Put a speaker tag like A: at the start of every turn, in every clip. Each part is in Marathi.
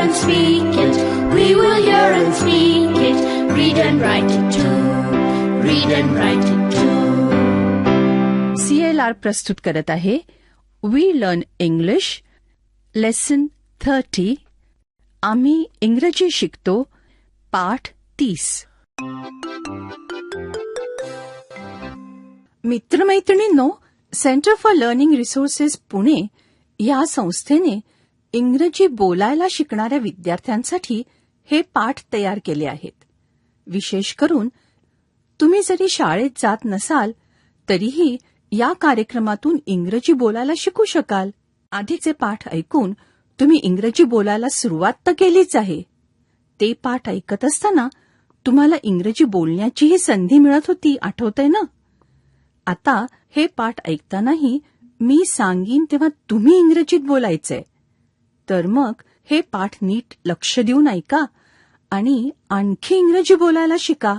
A: and speak it. We will hear and speak it. Read and write it too. Read and write it too.
B: CLR प्रस्तुत करत आहे वी लर्न इंग्लिश लेसन 30. आम्ही इंग्रजी शिकतो पाठ 30. मित्रमैत्रिणींनो, centre for learning resources Pune या संस्थेने इंग्रजी बोलायला शिकणाऱ्या विद्यार्थ्यांसाठी हे पाठ तयार केले आहेत. विशेष करून तुम्ही जरी शाळेत जात नसाल तरीही या कार्यक्रमातून इंग्रजी बोलायला शिकू शकाल. आधीचे पाठ ऐकून तुम्ही इंग्रजी बोलायला सुरुवात तर केलीच आहे. ते पाठ ऐकत असताना तुम्हाला इंग्रजी बोलण्याचीही संधी मिळत होती, आठवतंय ना? आता हे पाठ ऐकतानाही मी सांगीन तेव्हा तुम्ही इंग्रजीत बोलायचंय. तर मग हे पाठ नीट लक्ष देऊन ऐका आणि आणखी इंग्रजी बोलायला शिका.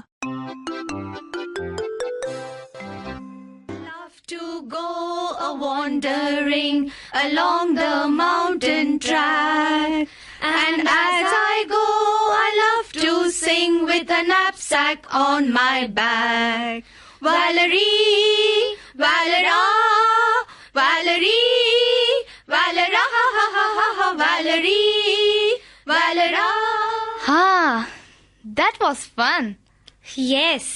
A: To go a-wandering along the mountain track, and as I go I love to sing with a knapsack on my back. Valerie, Valera, Valerie, Valera, ha ha ha ha ha, Valerie, Valera.
C: Ha, that was fun. Yes,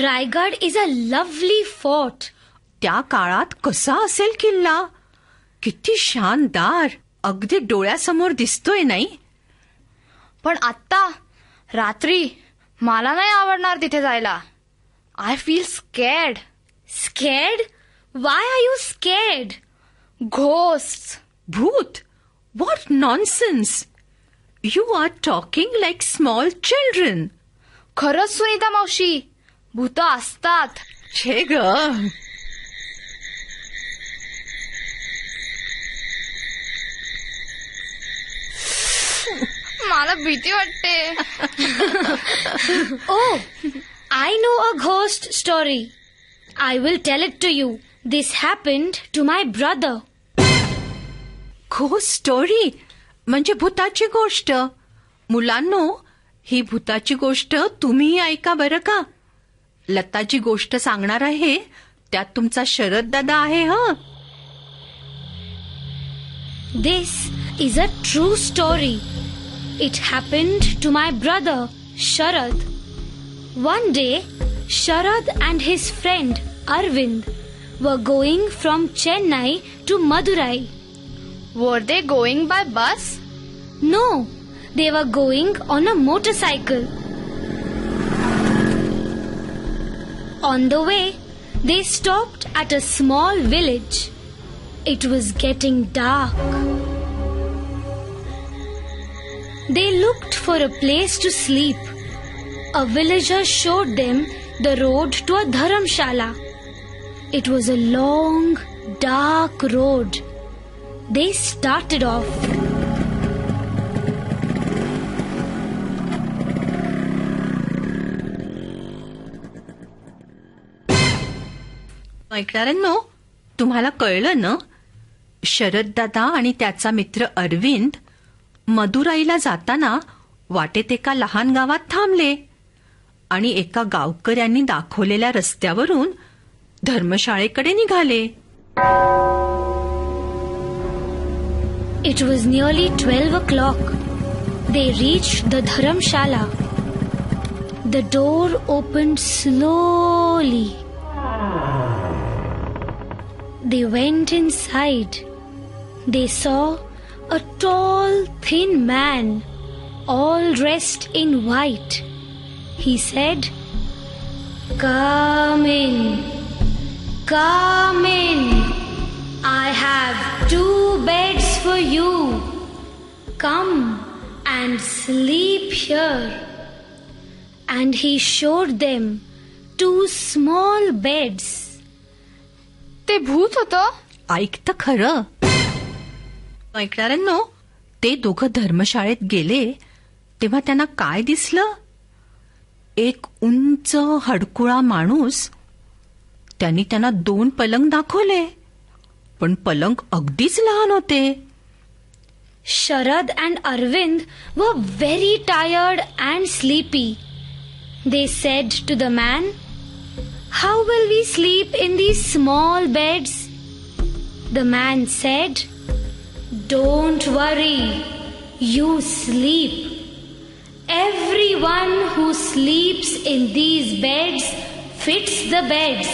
C: Raigad is a lovely fort.
B: त्या काळात कसा असेल किल्ला? किती शानदार, अगदी डोळ्यासमोर दिसतोय नाही?
C: पण आत्ता रात्री मला नाही आवडणार तिथे जायला. I feel scared. Scared? Why are you scared? Ghost.
B: भूत? What nonsense. You are talking like small children.
C: खरंच सुनीता मावशी, भूत असतात.
B: छे ग.
C: मला भीती वाटते. Oh, I know a ghost story. I will tell it to you. This happened to my brother.
B: Ghost story म्हणजे भूताची गोष्ट. मुलांनो, ही भूताची गोष्ट तुम्हीही ऐका बरं का. लताची गोष्ट सांगणार आहे त्यात तुमचा शरद दादा आहे.
C: This is a true story. It happened to my brother, Sharad. One day, Sharad and his friend, Arvind, were going from Chennai to Madurai. Were they going by bus? No, they were going on a motorcycle. On the way, they stopped at a small village. It was getting dark. They looked for a place to sleep. A villager showed them the road to a dharamshala. It was a long, dark road. They started off.
B: ऐकणाऱ्यांनो, तुम्हाला कळलं ना? शरद दादा आणि त्याचा मित्र अरविंद मदुराईला जाताना वाटेत एका लहान गावात थांबले आणि एका गावकऱ्यांनी दाखवलेल्या रस्त्यावरून धर्मशाळेकडे निघाले.
C: It was nearly 12 o'clock. They reached the dharamshala. The door opened slowly. They went inside. They saw a tall, thin man, all dressed in white. He said, "Come in, come in. I have 2 beds for you. Come and sleep here." And he showed them 2 small beds. ते भूत होतं.
B: ऐकतं खरं. ऐकणाऱ्यांनो, ते दोघं धर्मशाळेत गेले तेव्हा त्यांना काय दिसलं? एक उंच हडकुळा माणूस. त्यांनी त्यांना 2 पलंग दाखवले, पण पलंग अगदीच लहान होते.
C: Sharad and Arvind were very tired and sleepy. They said to the man, "How will we sleep in these small beds?" The man said, "Don't worry, you sleep. Everyone who sleeps in these beds fits the beds.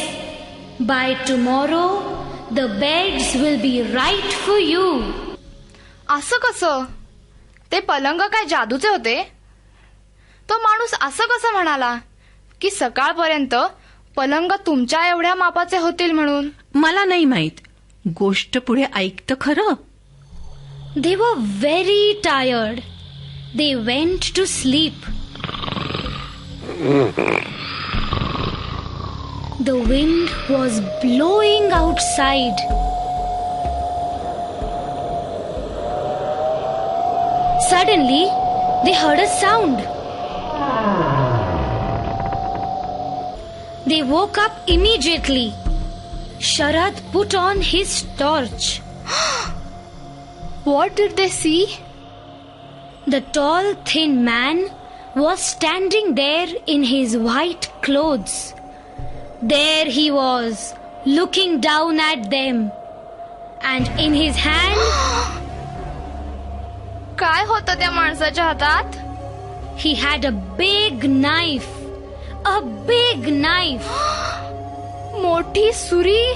C: By tomorrow, the beds will be right for you."
D: असं कसं? ते पलंग काय जादूचे होते? तो माणूस असं कसं म्हणाला की सकाळपर्यंत पलंग तुमच्या एवढ्या मापाचे होतील म्हणून?
B: मला नाही माहित. गोष्ट पुढे ऐकतं खरं.
C: They were very tired. They went to sleep. The wind was blowing outside. Suddenly, they heard a sound. They woke up immediately. Sharad put on his torch.
D: What did they see?
C: The tall, thin man was standing there in his white clothes. There he was, looking down at them. And in his hand,
D: काय होतं त्या माणसाच्या हातात?
C: he had a big knife. A big knife.
D: मोठी सुरी.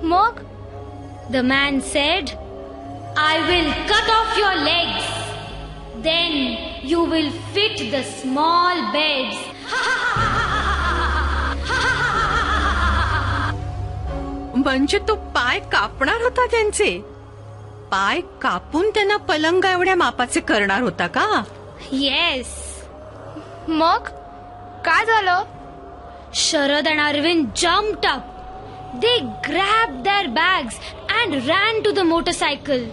D: मग
C: The man said, "I will cut off your legs. Then you will fit the small beds."
B: म्हणजे तो पाय कापणार होता त्यांचे. पाय कापून त्यांना पलंग एवढ्या मापाचे करणार होता का?
C: Yes.
D: मग काय झालं?
C: Sharad and Arvind jumped up. They grabbed their bags and ran to the motorcycle.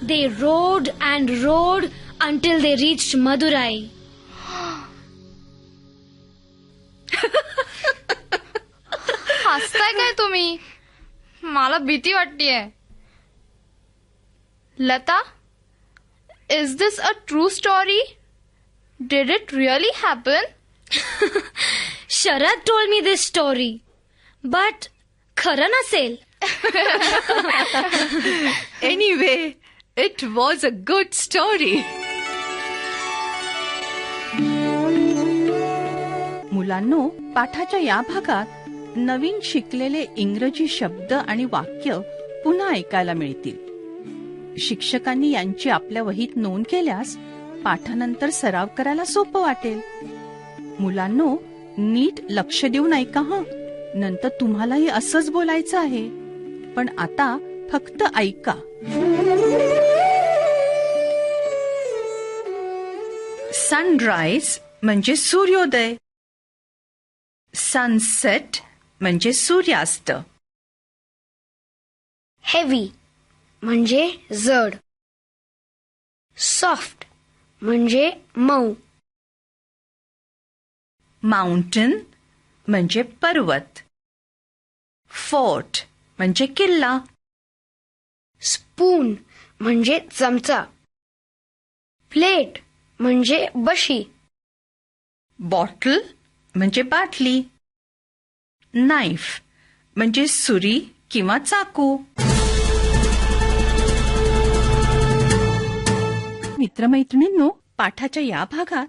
C: They rode and rode until they reached Madurai.
D: हसताय काय तुम्ही? मला भीती वाटतेय. Lata, is this a true story? Did it really happen?
C: Sharad told me this story. But खरं नसेल.
B: Anyway, it was a good story. मुलांनो, पाठाच्या या भागात नवीन शिकलेले इंग्रजी शब्द आणि वाक्य पुन्हा ऐकायला मिळतील. शिक्षकांनी यांची आपल्या वहीत नोंद केल्यास पाठानंतर सराव करायला सोपं वाटेल. मुलांनो, नीट लक्ष देऊन ऐका हं. नंतर तुम्हालाही असंच बोलायचं आहे. पण आता फक्त ऐका. सनराइज म्हणजे सूर्योदय. सनसेट म्हणजे सूर्यास्त.
E: हेवी म्हणजे जड. सॉफ्ट म्हणजे मऊ.
B: माउंटन म्हणजे पर्वत. फोर्ट म्हणजे किल्ला.
E: स्पून म्हणजे चमचा. प्लेट म्हणजे बशी.
B: बॉटल म्हणजे बाटली. नाईफ म्हणजे सुरी किंवा चाकू. मित्रमैत्रिणींनो, पाठाच्या या भागात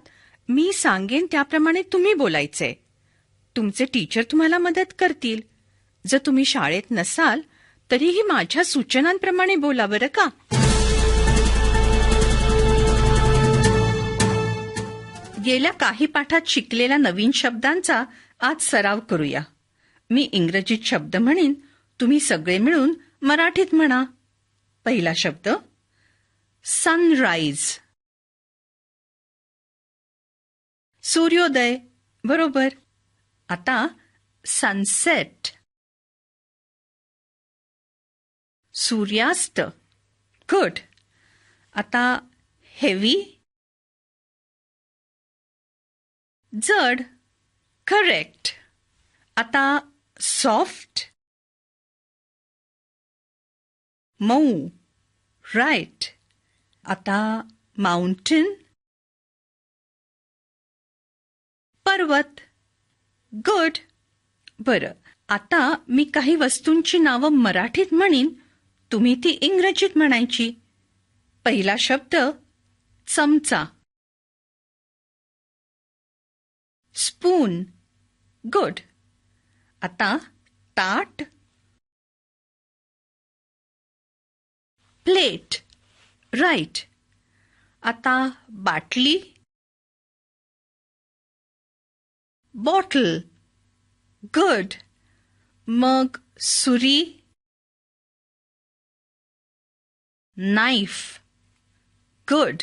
B: मी सांगेन त्याप्रमाणे तुम्ही बोलायचे. तुमचे टीचर तुम्हाला मदत करतील. जर तुम्ही शाळेत नसाल तरीही माझ्या सूचनांप्रमाणे बोला बरं का. गेल्या काही पाठात शिकलेल्या नवीन शब्दांचा आज सराव करूया. मी इंग्रजीत शब्द म्हणेन, तुम्ही सगळे मिळून मराठीत म्हणा. पहिला शब्द सनराइज. सूर्योदय. बरोबर. आता सनसेट. सूर्यास्त. गुड. आता हेवी. जड. करेक्ट. आता सॉफ्ट. मऊ. राईट. आता माउंटेन. पर्वत. गुड. बरं, आता मी काही वस्तूंची नावं मराठीत म्हणीन, तुम्ही ती इंग्रजीत म्हणायची. पहिला शब्द चमचा. स्पून. गुड. आता ताट. प्लेट. राईट. आता बाटली. बॉटल. गुड. मग सुरी. नाईफ. गुड.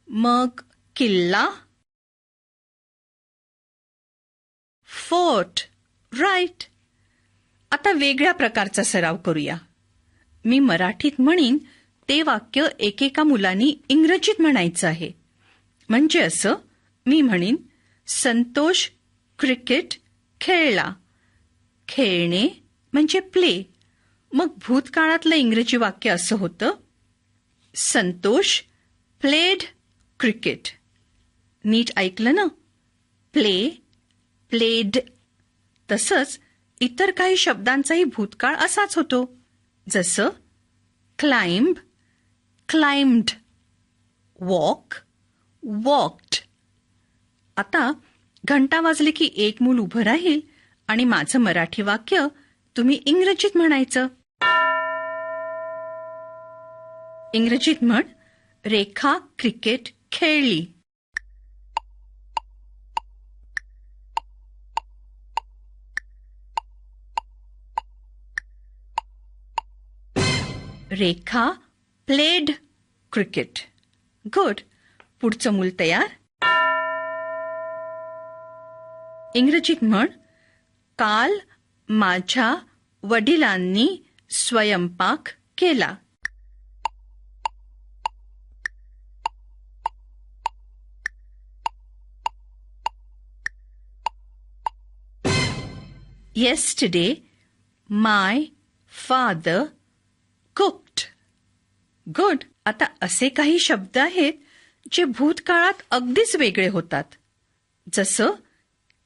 B: मग किल्ला. फोर्ट. राईट. आता वेगळ्या प्रकारचा सराव करूया. मी मराठीत म्हणीन ते वाक्य एकेका मुलांनी इंग्रजीत म्हणायचं आहे. म्हणजे असं, मी म्हणीन संतोष क्रिकेट खेळला. खेळणे म्हणजे प्ले. मग भूतकाळातलं इंग्रजी वाक्य असं होतं, संतोष प्लेड क्रिकेट. नीट ऐकलं ना? Play, played. तसंच इतर काही शब्दांचाही भूतकाळ असाच होतो, जसं क्लाइंब, क्लाइम्ड. Walk, walked. आता घंटा वाजली की एक मूल उभं राहील आणि माझं मराठी वाक्य तुम्ही इंग्रजीत म्हणायचं. इंग्रजीत म्हण, रेखा क्रिकेट खेळली. रेखा प्लेड क्रिकेट. गुड. पुढचं मूल तयार. इंग्रजीत म्हण, काल माझ्या वडिलांनी स्वयंपाक केला. Yesterday, my father cooked. Good. आता असे काही शब्द आहेत जे भूतकाळात अगदीच वेगळे होतात. जसं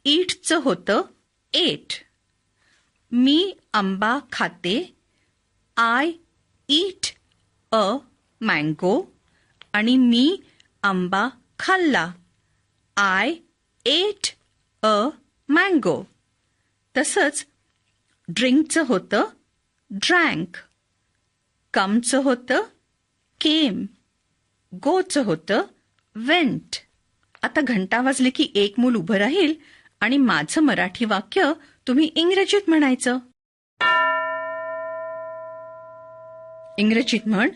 B: ईटचं होतं एट. मी आंबा खाते. I eat a mango. आणि मी आंबा खाल्ला. I at a mango. तसंच ड्रिंकचं होतं ड्रँक. कमचं होतं केम. गोचं होतं वेंट. आता घंटा वाजली की एक मूल उभं राहील आणि माझं मराठी वाक्य तुम्ही इंग्रजीत म्हणायचं. इंग्रजीत म्हण,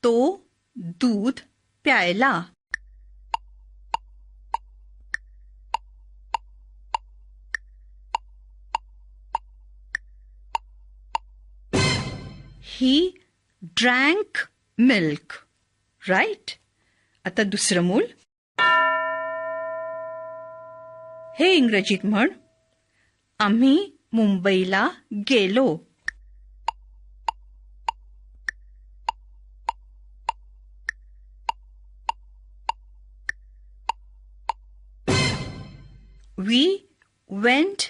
B: तो दूध प्यायला. He drank milk. Right? आता दुसरं मूल. हे इंग्रजीत म्हण, आम्ही मुंबईला गेलो. We went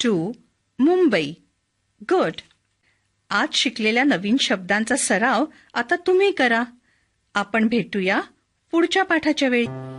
B: to Mumbai. Good. आज शिकलेल्या नवीन शब्दांचा सराव आता तुम्ही करा. आपण भेटूया पुढच्या पाठाच्या वेळी.